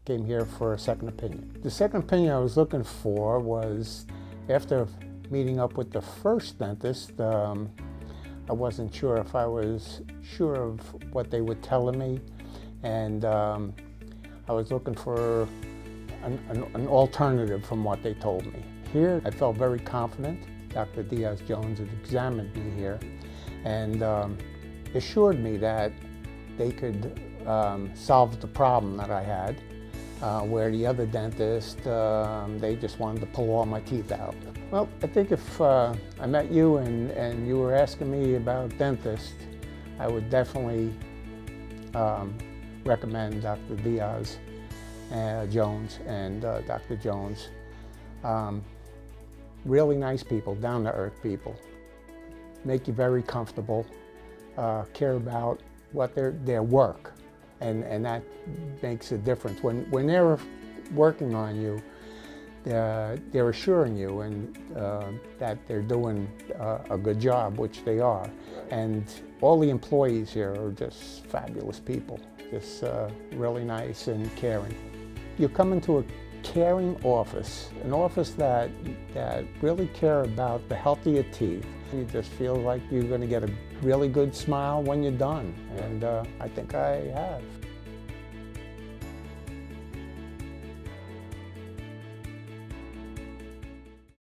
came here for a second opinion. The second opinion I was looking for was after meeting up with the first dentist. I wasn't sure if I was sure of what they were telling me, and I was looking for an alternative from what they told me. Here, I felt very confident. Dr. Diaz-Jones had examined me here and assured me that they could solve the problem that I had, where the other dentist, they just wanted to pull all my teeth out. Well, I think if I met you and you were asking me about dentists, I would definitely recommend Dr. Diaz-Jones and Dr. Jones. Really nice people, down-to-earth people. Make you very comfortable, care about what their work, and that makes a difference. When they're working on you, they're assuring you that they're doing a good job, which they are. And all the employees here are just fabulous people, just really nice and caring. You come into a caring office, an office that really care about the health of your teeth. You just feel like you're going to get a really good smile when you're done, and I think I have.